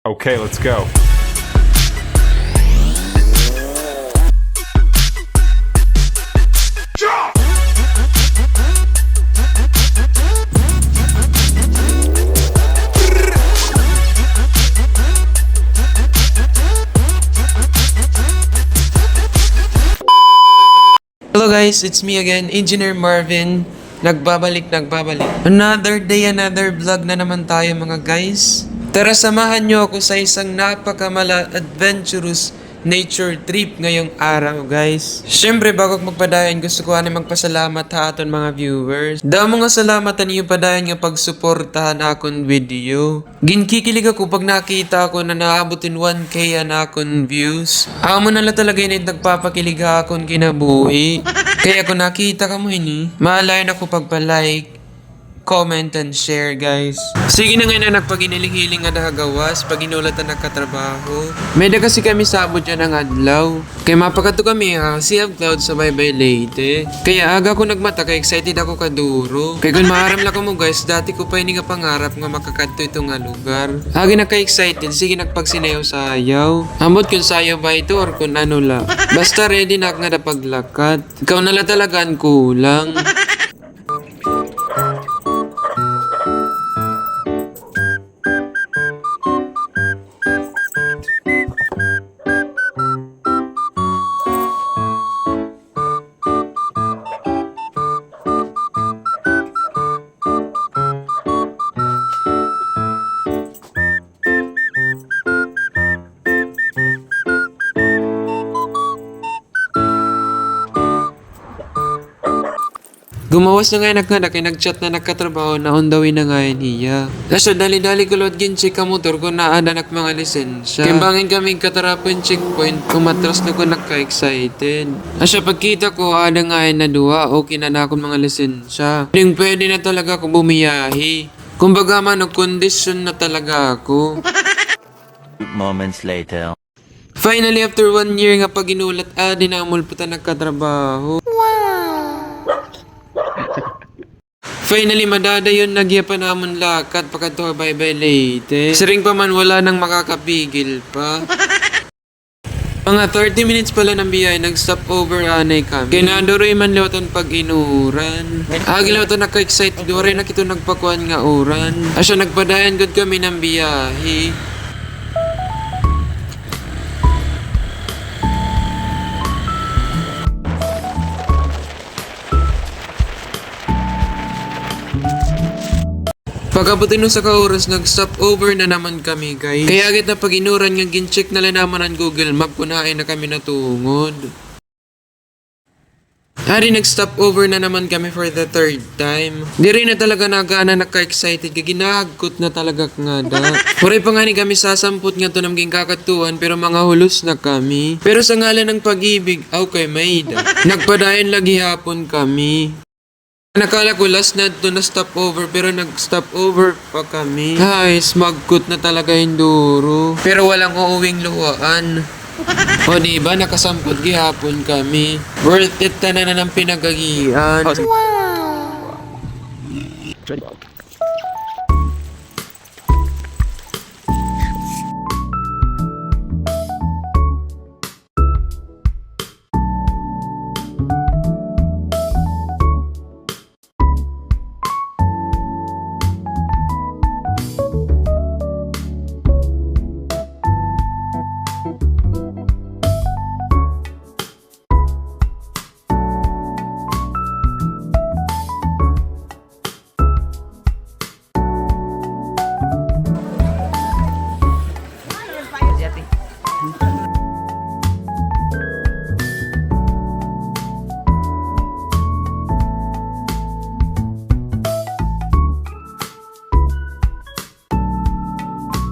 Okay, let's go. Hello guys, it's me again, Engineer Marvin. Nagbabalik. Another day, another vlog na naman tayo mga guys. Tara samahan nyo ako sa isang adventurous nature trip ngayong araw guys. Syempre bago magpadayon gusto ko ani magpasalamat ha aton mga viewers. Damo nga salamat niyo padayon nga pagsuportahan akon video. Ginkikilig ako pag nakita ko na naabutin 1k na akon views. Amo na la talaga yun nagpapakilig ha akon kinabuhi. Kaya kung nakita ka mo ini, maalayan ako pagpa-like, comment and share guys. Sige na ngayon na nagpaginiling-hiling nga nahagawas, pag inulat na nagkatrabaho. Medya kasi kami sabot yan ng adlaw. Kaya mapakato kami ha, Sea of Clouds sa bye-bye late. Kaya aga ko nagmata, kaya excited ako kaduro. Kaya kung maaram lang ko mo guys, dati ko pa ini nga pangarap nga makakadto ito nga lugar. Agi na ka-excited, sige nagpagsinayaw sayaw. Ambot kung sayaw ba ito or kung ano la. Basta ready na nga na paglakat. Ikaw nala talagaan kulang. Gumawas na nga nagkana kay nagchat na nagkatrabaho na undawin na nga niya. Nasa dali-dali ko load gin check ka motor ko na adanak mga lisensya. Kimbangin kaming katarapon checkpoint kumatras na ko nagka-excited. Asya pagkita ko ada nga na duwa okay na akong mga lisensya. Pwede na talaga ako bumiyahi. Kumbaga man kondisyon na talaga ako. Moments later. Finally after 1 year nga pag inulat na mulputan nagkatrabaho. Finally, madadayon nagyapan namon lakad pagkatuwa bye-bye late. Siring pa man wala nang makakapigil pa. Mga 30 minutes pala ng biyay, nag-stop over anay kami. Kinaduroy man lewatan pag inuran. Agi lewatan naka-excited, duwaray na kito nagpakuan nga uran. Asya nagpadayan good kami ng biyahe. Pagkabutin nung sa kauras, nag-stop over na naman kami guys. Kaya agad na pag inuran nga gin-check na lang naman ang Google Map kunain na kami natungod. Hari nag-stop over na naman kami for the third time. Di rin na talaga nagana nagka-excited kaya ginahagkot na talaga nga da. Huray pa nga ni kami sasamput nga to namging kakatuan pero mga hulos na kami. Pero sa ngalan ng pag-ibig, okay mayda. Nagpadayon lagi hapon kami. Nakala ko last na to na stop over pero nag-stop over pa kami. Guys, magkut na talaga yung duro. Pero walang uuwing luhaan. O diba, nakasampot gihapon kami. Worth it na ng pinagagian.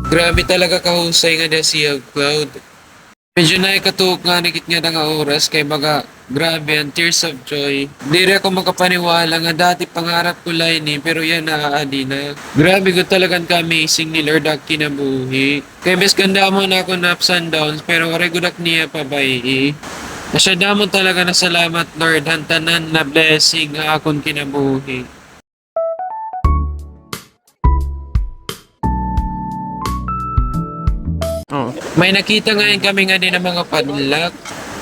Grabe talaga kahusay nga na Sea of Cloud. Medyo nakikatuok nga nikit nga nga oras kay baga grabe ang tears of joy. Di rin ako makapaniwala nga dati pangarap ko lang pero yan naaadi na. Grabe ko talagang ka-amazing ni Lord ang kinabuhi. Kaya bes ganda mo na ako na ups and downs pero regudak niya pa ba Nasya damon talaga na salamat Lord hantanan na blessing nga akong kinabuhi. Oh. May nakita ngayon kami nga din ng mga padlak.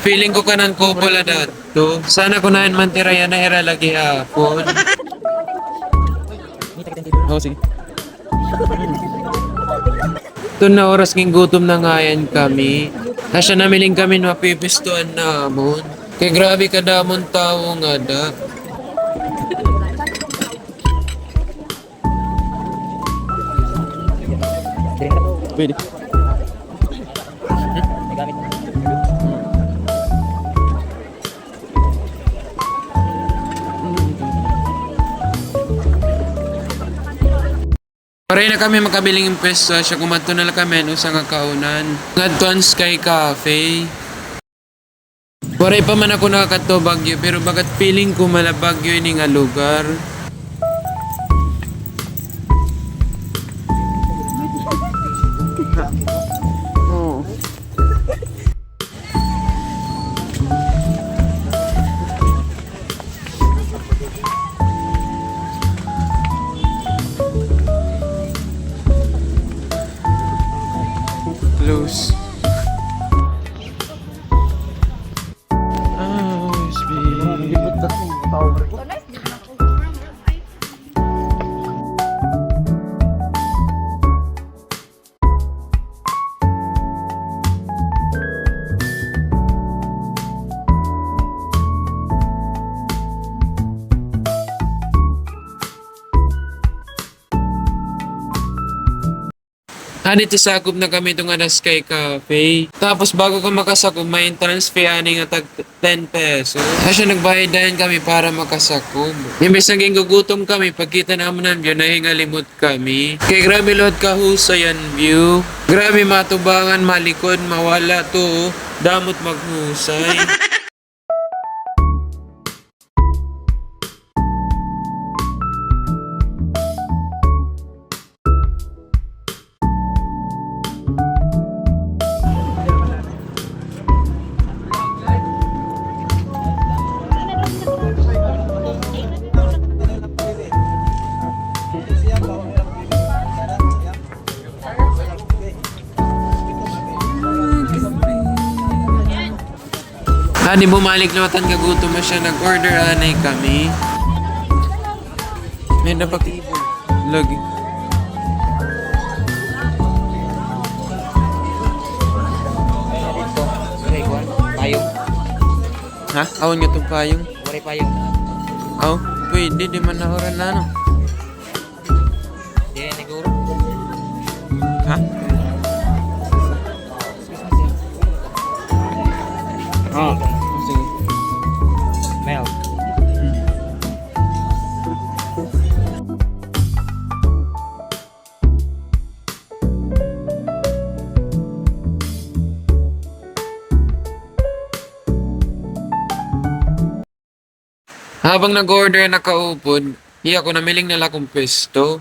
Feeling ko kanan ko pala dato. Sana kunain man tirayan na hira lagi hapon. Oh, sige. Ito na oras king gutom na nga yan kami. Asya namiling kami mapipistuan namon. Kaya grabe ka damon tao nga da. Pwede. Paray na kami makabiling pwesto siya kumanto na lang kami usang nga kaunan. Ngadtuan Sky Cafe. Paray pa man ako nakakato Bagyo pero bagat feeling ko malabagyo ini nga lugar. Oh. Close. Always be. Dito sakop na kami itong Sky Cafe. Tapos bago ko makasakop, may entrance fee ani nga tag 10 pesos. Kasi nagbayad din kami para makasakop. Imbes naging gugutom kami, pagkita naman ng view, nahingalimot kami. Kaya grabe load kahusay yan view. Grabe matubangan, malikod, mawala to. Damot maghusay. Di bumalik na matan kagutom mo siya. Nag-order anay kami. May napakibon. Lagi. Payong. Ha? Awan nga itong payong? Wari payong. Aw, pwede. Di man naoran na ano. Di rin naguro. Ha? Oh, sige. Mel. Habang nag-order na kaupod, iya ko namiling nila kong pwesto.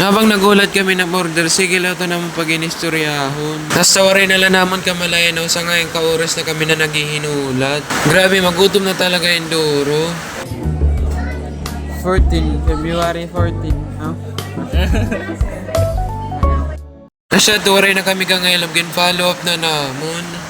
Habang nagulat kami ng order, sige lang ito naman pag-inistoryahon. Nasa waray na lang naman kamalayan na sa ngayong kauras na kami na naghihinulat. Grabe, magutom na talaga yung Duro. 14, February 14. Huh? Nasa waray na kami kangaylam, follow up na namon.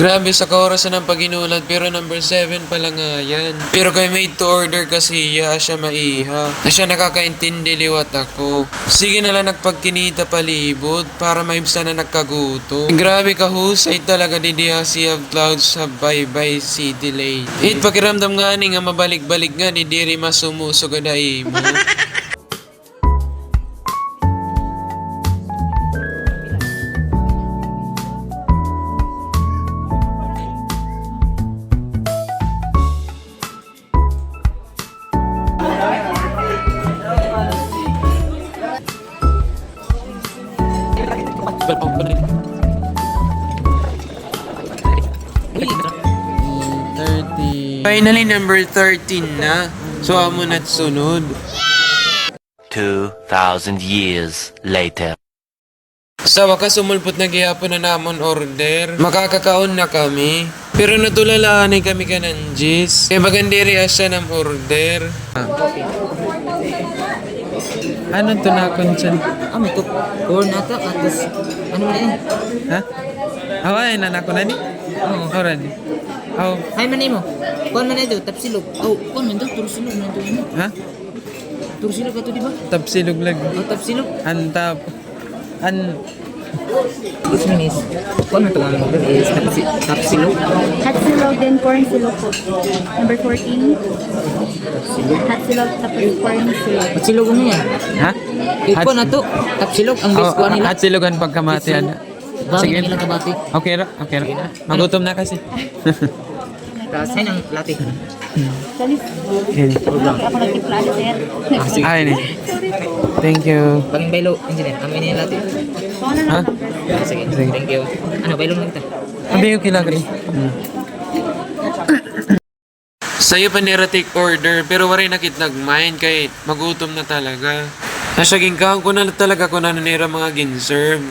Grabe sa kaorasan ng pag-inulat pero number 7 pa lang nga yan. Pero kay made to order kasi siya maiha. Na siya nakakaintindi liwat ako. Sige na lang nagpagkinita palibot para maibsa na nagkaguto. Grabe kahusay talaga di diha Sea of Clouds sa Bye-Bye City Lane. Pakiramdam nga ni nga mabalik-balik nga ni diri masumusog na imo. Finally, number 13 na. So, amo na't sunod. 2,000 years later. Sa wakas, umulpot na gihapon na namon order. Makakakaon na kami. Pero natulalaan kami ka ng G's. Kaya magandiri siya ng order. Ano to na konsen? Ano to? Corn ata, atas. Ano na yun? Ha? Away na nako na ni? Oo. Already. Oh, Hay man mo. Corn man ito, tapsilog. Oh, corn man ito, tursilog man ito. ha? Tursilog ito, di ba? Tapsilog lag. Oh, tapsilog. Antap. This one is, corn man ito nga mag is tapsilog. Hot silog, then corn silog po. Number 14. Hot silog, tapos corn silog. Tapsilog mo yan. Ha? Iko na to, tapsilog. Ang best ko nila. At silugan pagkamati. Ano? Bakit Sige. nila kabati? Okay ra, okay ra. Magutom na kasi. Saan ang lati? Salis. Okay. Ako nagtiplado, sir. Ah, sige. Ay, ni. Thank you. Paging bailo, engineer. Amin niya lati. Ha? Ah, sige, thank you. Ano, bailo lang kita. Sabi ko kilagay. Sa'yo pa nira take order, pero wari nakit nag-mind kay magutom na talaga. Nasyaging kaon ko na talaga kung ano nira mga ginserve.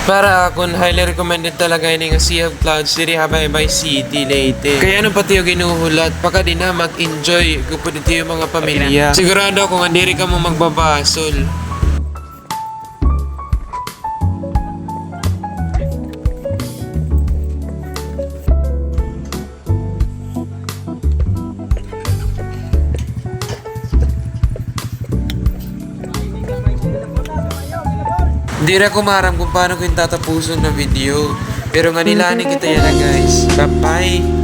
Para akon highly recommended talaga ini nga Sea of Clouds diri Habaybay City Leyte. Kaya nung pati yung ginuhulat, paka din na mag-enjoy kung dito yung mga pamilya. Sigurado ako nga diri ka mo magbabasol. Di ra ko maram kung paano ko yung tatapuson na video. Pero nga nilani kita yan na guys. Bye-bye!